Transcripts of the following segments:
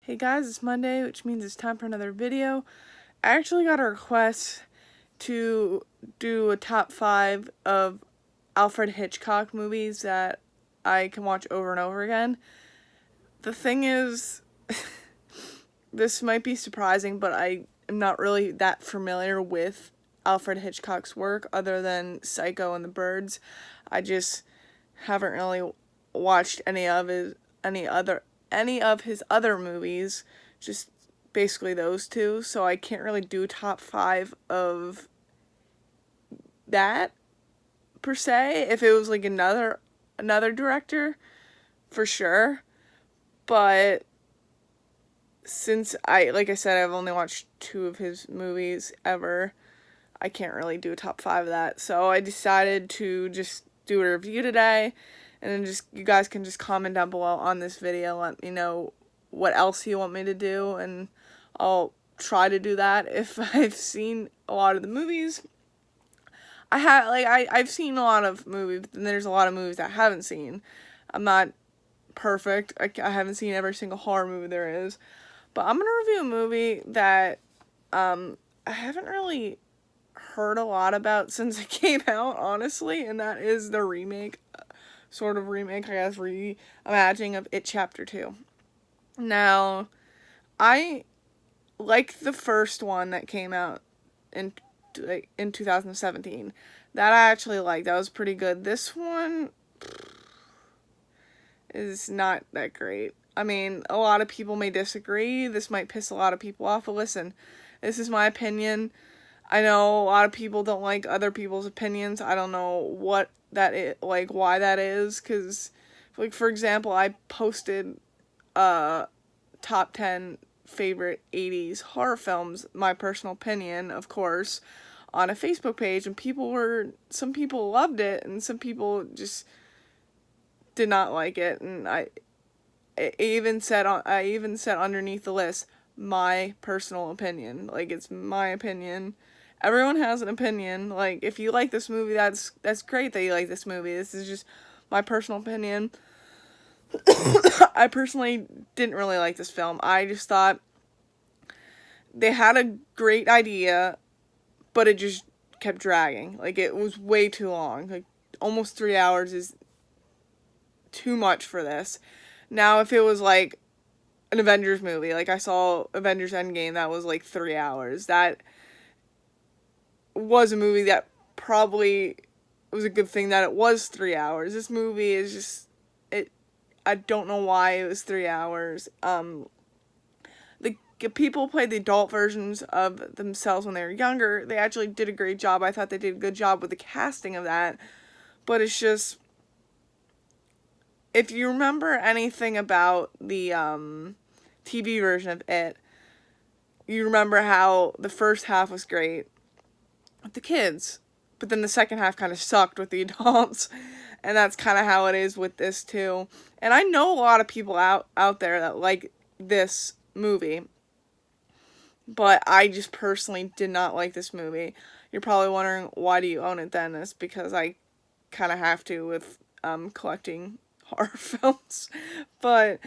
Hey guys, it's Monday, which means it's time for another video. I actually got a request to do a top 5 of Alfred Hitchcock movies that I can watch over and over again. The thing is, this might be surprising, but I am not really that familiar with Alfred Hitchcock's work other than Psycho and The Birds. I just haven't really watched any of his other movies, just basically those two, so I can't really do top 5 of that per se. If it was like another director, for sure, but since like I said, I've only watched 2 of his movies ever, I can't really do a top 5 of that. So I decided to just do a review today, and then you guys can just comment down below on this video, let me know what else you want me to do, and I'll try to do that if I've seen a lot of the movies. I've seen a lot of movies, and there's a lot of movies I haven't seen. I'm not perfect. I haven't seen every single horror movie there is. But I'm going to review a movie that I haven't really heard a lot about since it came out, honestly, and that is the remake, sort of remake, I guess, reimagining of It Chapter 2. Now, I like the first one that came out in 2017. That I actually liked. That was pretty good. This one is not that great. I mean, a lot of people may disagree. This might piss a lot of people off, but listen, this is my opinion. I know a lot of people don't like other people's opinions. I don't know what that is, like why that is, because, like, for example, I posted top 10 favorite 80s horror films, my personal opinion, of course, on a Facebook page, and some people loved it, and some people just did not like it, and I even said underneath the list, my personal opinion. Like, it's my opinion. Everyone has an opinion. Like, if you like this movie, that's great that you like this movie. This is just my personal opinion. I personally didn't really like this film. I just thought they had a great idea, but it just kept dragging. Like, it was way too long. Like, almost 3 hours is too much for this. Now, if it was like an Avengers movie, like I saw Avengers Endgame, that was like 3 hours. That was a movie that probably was a good thing that it was 3 hours. This movie is just, I don't know why it was 3 hours. The people played the adult versions of themselves when they were younger. They actually did a great job. I thought they did a good job with the casting of that. But it's just, if you remember anything about the TV version of It, you remember how the first half was great with the kids, but then the second half kind of sucked with the adults, and that's kind of how it is with this too. And I know a lot of people out there that like this movie, but I just personally did not like this movie. You're probably wondering, why do you own it then? It's because I kind of have to with collecting horror films. But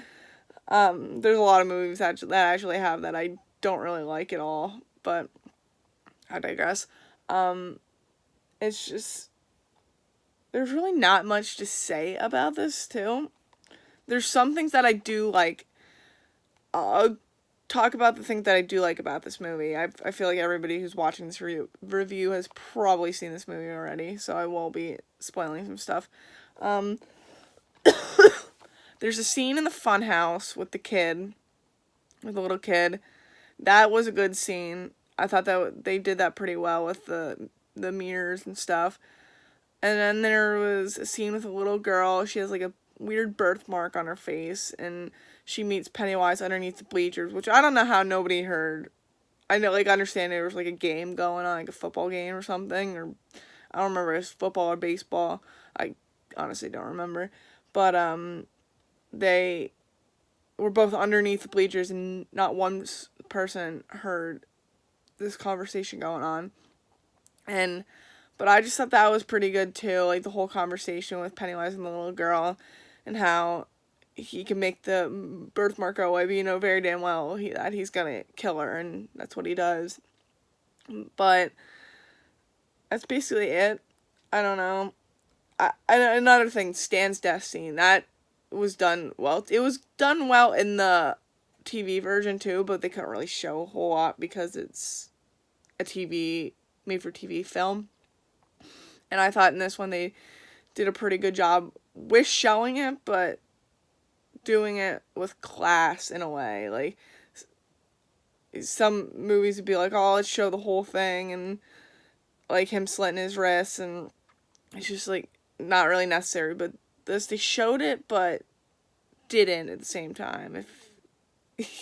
there's a lot of movies that actually have that I don't really like at all. But I digress. It's just, there's really not much to say about this too. There's some things that I do like. I'll talk about the things that I do like about this movie. I feel like everybody who's watching this review has probably seen this movie already, so I will be spoiling some stuff. There's a scene in the funhouse with the little kid. That was a good scene. I thought that they did that pretty well with the mirrors and stuff. And then there was a scene with a little girl. She has like a weird birthmark on her face, and she meets Pennywise underneath the bleachers, which I don't know how nobody heard. I know, like, understand there was like a game going on, like a football game or something, or I don't remember if it was football or baseball. I honestly don't remember. But they were both underneath the bleachers, and not one person heard this conversation going on. But I just thought that was pretty good too, like the whole conversation with Pennywise and the little girl, and how he can make the birthmark go away, but you know very damn well that he's gonna kill her, and that's what he does. But that's basically it. I don't know. Another thing, Stan's death scene, that was done well. It was done well in the TV version too, but they couldn't really show a whole lot because it's a made for TV film. And I thought in this one they did a pretty good job with showing it, but doing it with class in a way. Like, some movies would be like, oh, let's show the whole thing, and like him slitting his wrists, and it's just like not really necessary. But this, they showed it, but didn't at the same time, if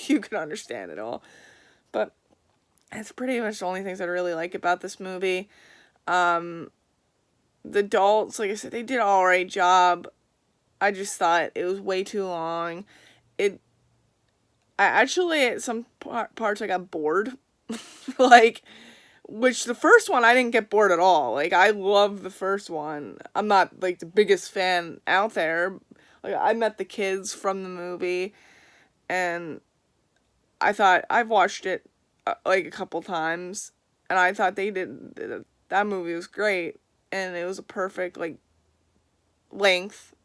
you could understand it all. But that's pretty much the only things that I really like about this movie. The adults, like I said, they did an alright job. I just thought it was way too long. I actually, at some parts, I got bored. Like, which the first one, I didn't get bored at all. Like, I love the first one. I'm not, like, the biggest fan out there. Like, I met the kids from the movie, and I thought, I've watched it, like, a couple times, and I thought that movie was great, and it was a perfect, like, length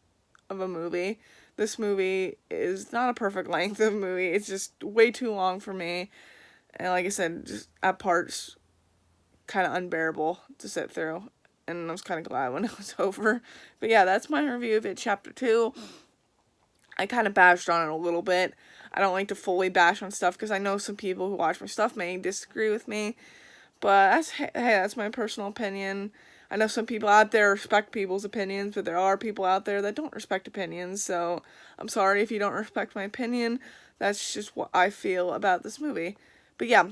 of a movie. This movie is not a perfect length of a movie. It's just way too long for me. And like I said, just at parts, kind of unbearable to sit through. And I was kind of glad when it was over. But yeah, that's my review of it, Chapter 2. I kind of bashed on it a little bit. I don't like to fully bash on stuff because I know some people who watch my stuff may disagree with me. But that's my personal opinion. I know some people out there respect people's opinions, but there are people out there that don't respect opinions, so I'm sorry if you don't respect my opinion. That's just what I feel about this movie. But yeah,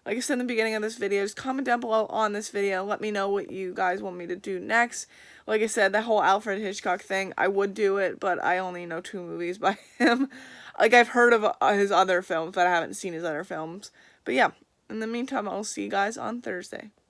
like I said in the beginning of this video, just comment down below on this video. Let me know what you guys want me to do next. Like I said, that whole Alfred Hitchcock thing, I would do it, but I only know 2 movies by him. Like, I've heard of his other films, but I haven't seen his other films. But yeah, in the meantime, I'll see you guys on Thursday.